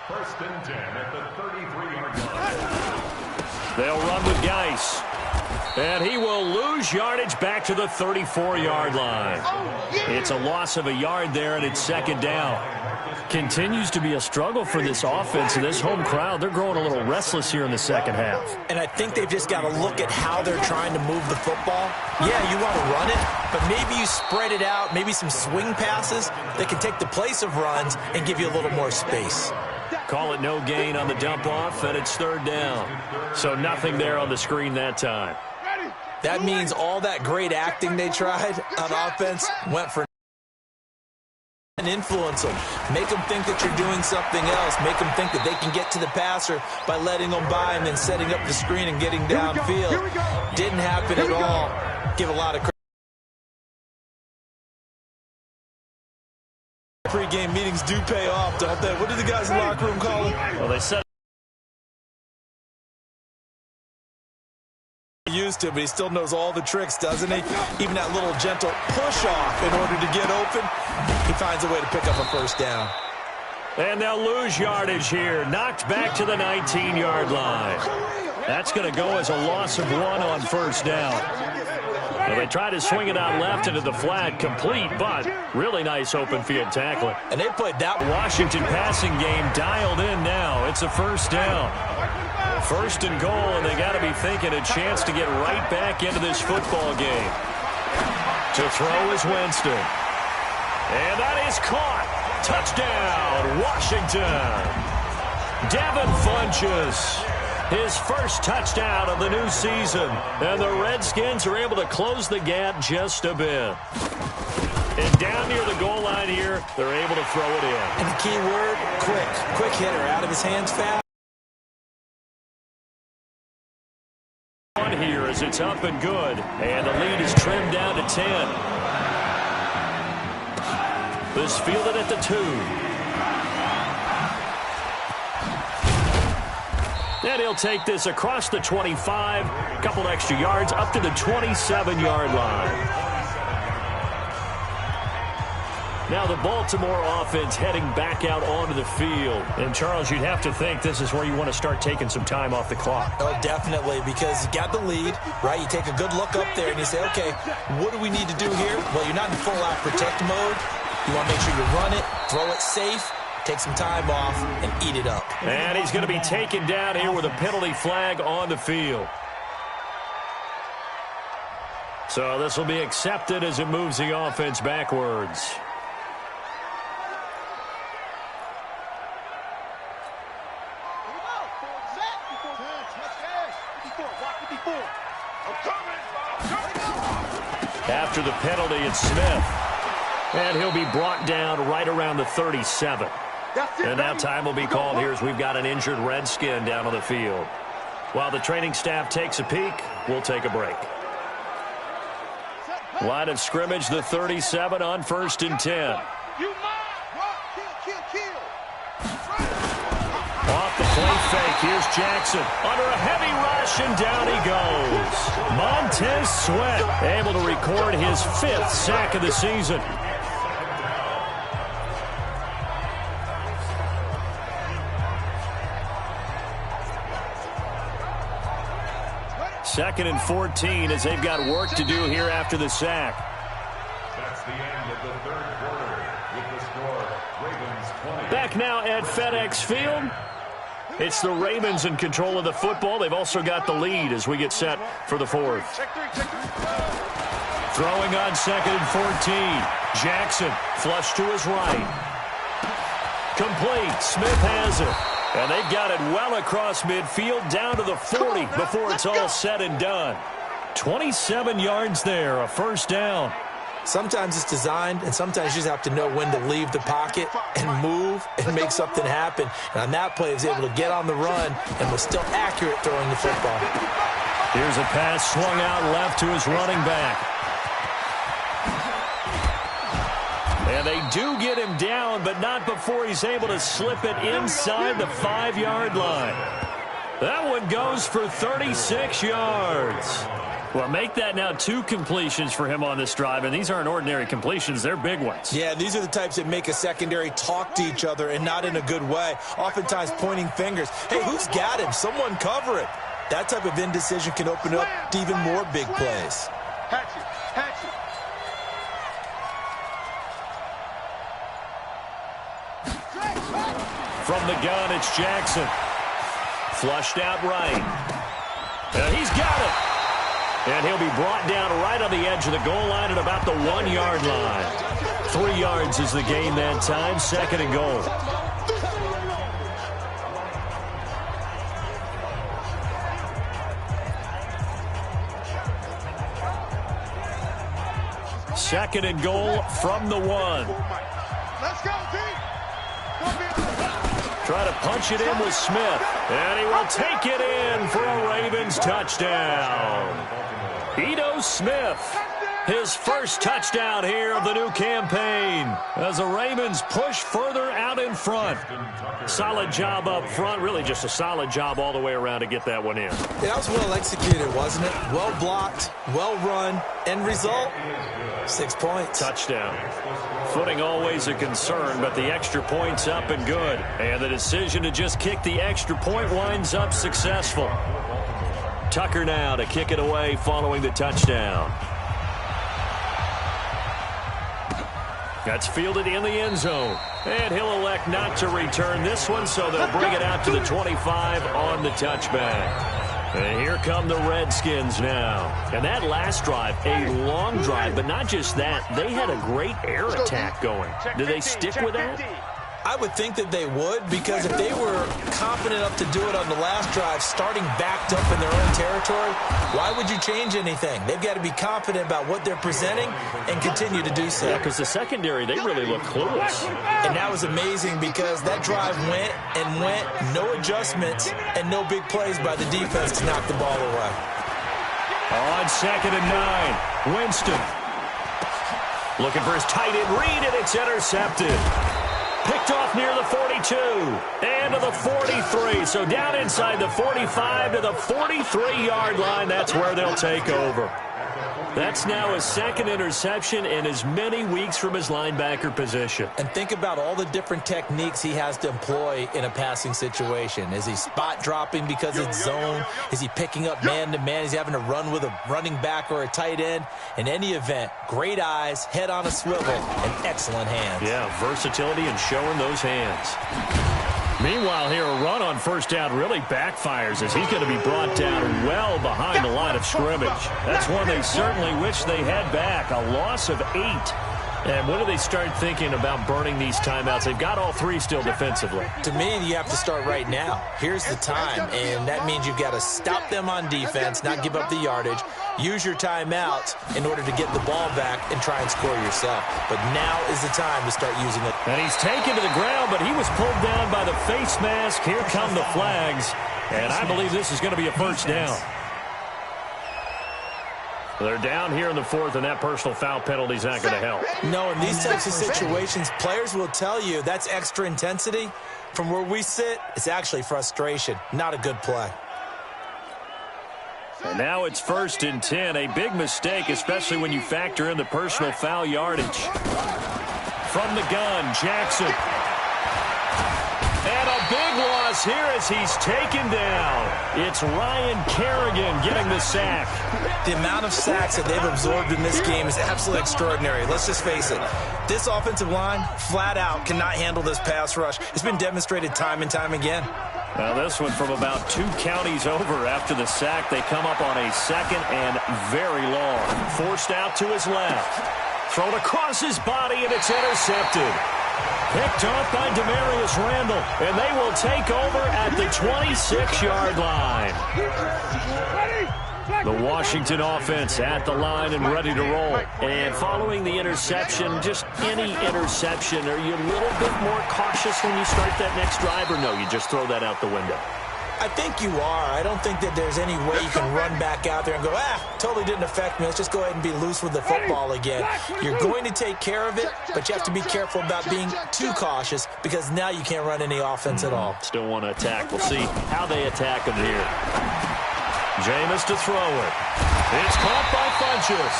First and 10 at the 33-yard line. They'll run with Geis. And he will lose yardage back to the 34-yard line. It's a loss of a yard there, and it's second down. Continues to be a struggle for this offense and this home crowd. They're growing a little restless here in the second half. And I think they've just got to look at how they're trying to move the football. Yeah, you want to run it, but maybe you spread it out, maybe some swing passes that can take the place of runs and give you a little more space. Call it no gain on the dump-off, and it's third down. So nothing there on the screen that time. That means all that great acting they tried on offense went for and influence them. Make them think that you're doing something else. Make them think that they can get to the passer by letting them by and then setting up the screen and getting downfield. Didn't happen at all. Give a lot of credit. Pre-game meetings do pay off, don't they? What do the guys in the locker room call them? Well, they said used to, but he still knows all the tricks, doesn't he? Even that little gentle push-off in order to get open, he finds a way to pick up a first down. And they'll lose yardage here. Knocked back to the 19-yard line. That's going to go as a loss of 1 on first down. Well, they try to swing it out left into the flat, complete, but really nice open field tackling. And they played that Washington passing game dialed in now. It's a first down. First and goal, and they got to be thinking a chance to get right back into this football game. To throw is Winston. And that is caught. Touchdown, Washington. Devin Funchess, his first touchdown of the new season. And the Redskins are able to close the gap just a bit. And down near the goal line here, they're able to throw it in. And the key word, quick. Quick hitter, out of his hands fast. Here as it's up and good, and the lead is trimmed down to 10. This fielded at the 2. And he'll take this across the 25, a couple extra yards up to the 27-yard line. Now the Baltimore offense heading back out onto the field. And, Charles, you'd have to think this is where you want to start taking some time off the clock. Oh, definitely, because you got the lead, right? You take a good look up there and you say, okay, what do we need to do here? Well, you're not in full-out protect mode. You want to make sure you run it, throw it safe, take some time off, and eat it up. And he's going to be taken down here with a penalty flag on the field. So this will be accepted as it moves the offense backwards. After the penalty, it's Smith. And he'll be brought down right around the 37. And now time will be called here as we've got an injured Redskin down on the field. While the training staff takes a peek, we'll take a break. Line of scrimmage, the 37 on first and 10. Off the play fake, here's Jackson. Under a heavy rush, and down he goes. Montez Sweat able to record his 5th sack of the season. Second and 14 as they've got work to do here after the sack. That's the end of the third quarter with the score, Ravens 20. Back now at FedEx Field. It's the Ravens in control of the football. They've also got the lead as we get set for the fourth. Throwing on second and 14. Jackson flush to his right. Complete. Smith has it. And they've got it well across midfield down to the 40 before it's all said and done. 27 yards there, a first down. Sometimes it's designed, and sometimes you just have to know when to leave the pocket and move and make something happen. And on that play, he was able to get on the run and was still accurate throwing the football. Here's a pass swung out left to his running back. And they do get him down, but not before he's able to slip it inside the 5-yard line. That one goes for 36 yards. Well, make that now 2 completions for him on this drive, and these aren't ordinary completions. They're big ones. Yeah, these are the types that make a secondary talk to each other and not in a good way, oftentimes pointing fingers. Hey, who's got him? Someone cover it. That type of indecision can open up to even more big plays. From the gun, it's Jackson. Flushed out right. He's got it. And he'll be brought down right on the edge of the goal line at about the 1-yard line. 3 yards is the gain that time. 2nd and goal. Second and goal from the 1. Let's go, D. Try to punch it in with Smith. And he will take it in for a Ravens touchdown. Ito Smith, his first touchdown here of the new campaign as the Ravens push further out in front. Solid job up front, really just a solid job all the way around to get that one in. Yeah, that was well executed, wasn't it? Well blocked, well run, end result, 6 points. Touchdown. Footing always a concern, but the extra point's up and good. And the decision to just kick the extra point winds up successful. Tucker now to kick it away following the touchdown. That's fielded in the end zone. And he'll elect not to return this one, so they'll bring it out to the 25 on the touchback. And here come the Redskins now. And that last drive, a long drive, but not just that. They had a great air attack going. Do they stick with that? I would think that they would, because if they were confident enough to do it on the last drive, starting backed up in their own territory, why would you change anything? They've got to be confident about what they're presenting and continue to do so. Yeah, because the secondary, they really look clueless. And that was amazing because that drive went and went, no adjustments, and no big plays by the defense to knock the ball away. On 2nd and 9, Winston. Looking for his tight end read, and it's intercepted. Picked off near the 42 and to the 43. So down inside the 45 to the 43-yard line. That's where they'll take over. That's now his 2nd interception in as many weeks from his linebacker position. And think about all the different techniques he has to employ in a passing situation. Is he spot dropping because it's zone? Is he picking up man-to-man? Is he having to run with a running back or a tight end? In any event, great eyes, head on a swivel, and excellent hands. Yeah, versatility and showing those hands. Meanwhile, here a run on 1st down really backfires as he's going to be brought down well behind the line of scrimmage. That's one they certainly wish they had back. A loss of 8. And when do they start thinking about burning these timeouts? They've got all 3 still defensively. To me, you have to start right now. Here's the time, and that means you've got to stop them on defense, not give up the yardage, use your timeouts in order to get the ball back and try and score yourself. But now is the time to start using it. And he's taken to the ground, but he was pulled down by the face mask. Here come the flags, and I believe this is going to be a 1st down. They're down here in the 4th, and that personal foul penalty is not going to help. No, in these types of situations, players will tell you that's extra intensity. From where we sit, it's actually frustration. Not a good play. And now it's 1st and 10. A big mistake, especially when you factor in the personal foul yardage. From the gun, Jackson. And a big loss here as he's taken down. It's Ryan Kerrigan getting the sack. The amount of sacks that they've absorbed in this game is absolutely extraordinary. Let's just face it. This offensive line, flat out, cannot handle this pass rush. It's been demonstrated time and time again. Well, this one from about 2 counties over after the sack. They come up on a 2nd and very long. Forced out to his left. Thrown across his body, and it's intercepted. Picked off by Demarius Randall, and they will take over at the 26-yard line. The Washington offense at the line and ready to roll. And following the interception, just any interception, are you a little bit more cautious when you start that next drive, or no, you just throw that out the window? I think you are. I don't think that there's any way you can run back out there and go, totally didn't affect me. Let's just go ahead and be loose with the football again. You're going to take care of it, but you have to be careful about being too cautious because now you can't run any offense at all. Still want to attack. We'll see how they attack them here. Jameis to throw it. It's caught by Funchess.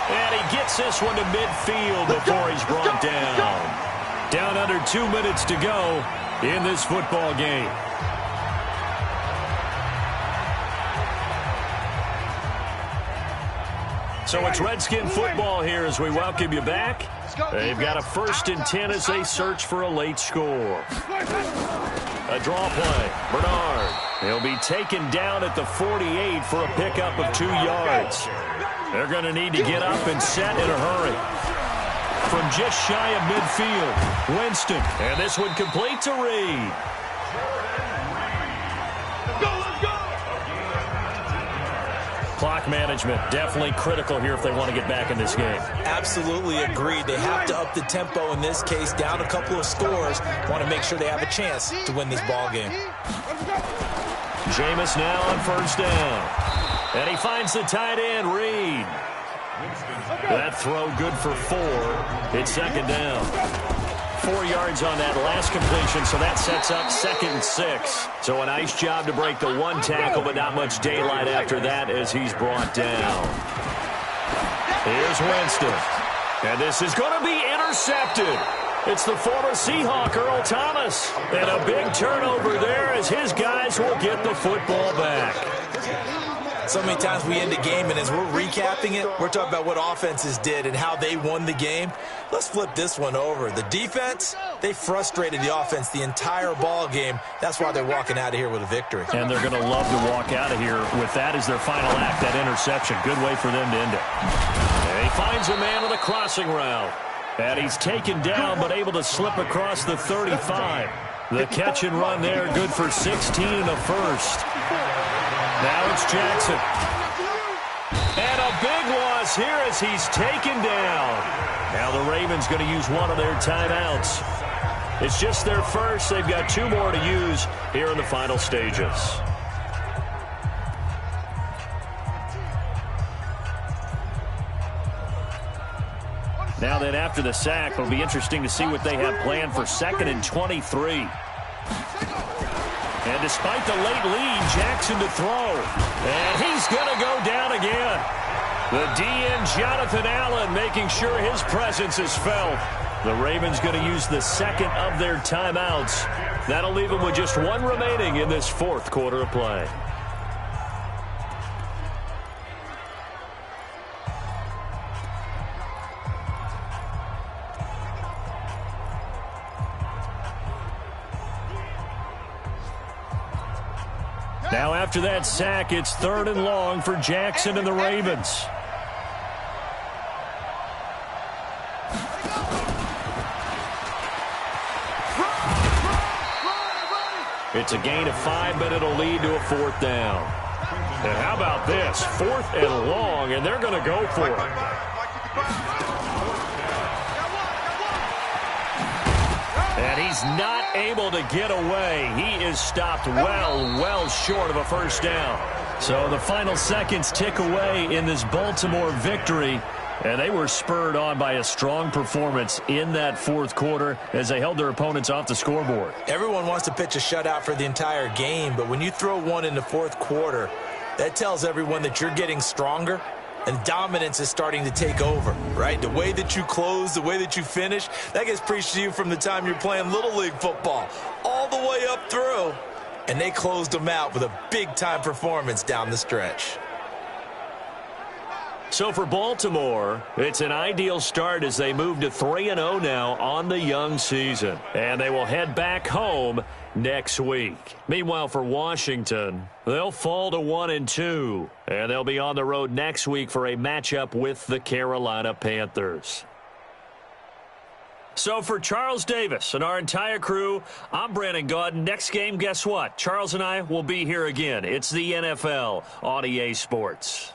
And he gets this one to midfield before he's brought down. Down under 2 minutes to go in this football game. So it's Redskin football here as we welcome you back. They've got a 1st and 10 as they search for a late score. A draw play. Bernard. He'll be taken down at the 48 for a pickup of 2 yards. They're going to need to get up and set in a hurry. From just shy of midfield, Winston. And this one complete to Reed. Clock management, definitely critical here if they want to get back in this game. Absolutely agreed. They have to up the tempo in this case, down a couple of scores. Want to make sure they have a chance to win this ball game. Jameis now on 1st down. And he finds the tight end, Reed. That throw good for 4. It's 2nd down. 4 yards on that last completion, so that sets up 2nd and 6. So a nice job to break the 1 tackle, but not much daylight after that as he's brought down. Here's Winston. And this is going to be intercepted. It's the former Seahawk, Earl Thomas. And a big turnover there as his guys will get the football back. So many times we end the game, and as we're recapping it, we're talking about what offenses did and how they won the game. Let's flip this one over. The defense, they frustrated the offense the entire ball game. That's why they're walking out of here with a victory. And they're going to love to walk out of here with that as their final act, that interception. Good way for them to end it. And he finds a man on the crossing route. And he's taken down but able to slip across the 35. The catch and run there, good for 16 and a 1st. Now it's Jackson. And a big loss here as he's taken down. Now the Ravens going to use one of their timeouts. It's just their first. They've got 2 more to use here in the final stages. Now then, after the sack, it'll be interesting to see what they have planned for 2nd and 23. And despite the late lead, Jackson to throw. And he's going to go down again. The DN, Jonathan Allen, making sure his presence is felt. The Ravens going to use the 2nd of their timeouts. That'll leave them with just 1 remaining in this 4th quarter of play. Now after that sack, it's 3rd and long for Jackson and the Ravens. It's a gain of 5, but it'll lead to a 4th down. And how about this? 4th and long, and they're going to go for it. And he's not able to get away. He is stopped well short of a 1st down. So the final seconds tick away in this Baltimore victory. And they were spurred on by a strong performance in that 4th quarter as they held their opponents off the scoreboard. Everyone wants to pitch a shutout for the entire game, but when you throw one in the 4th quarter, that tells everyone that you're getting stronger. And dominance is starting to take over, right? The way that you close, the way that you finish, that gets preached to you from the time you're playing Little League football all the way up through. And they closed them out with a big-time performance down the stretch. So for Baltimore, it's an ideal start as they move to 3-0 now on the young season. And they will head back home next week. Meanwhile, for Washington, they'll fall to 1-2. And they'll be on the road next week for a matchup with the Carolina Panthers. So for Charles Davis and our entire crew, I'm Brandon Gaudin. Next game, guess what? Charles and I will be here again. It's the NFL on EA Sports.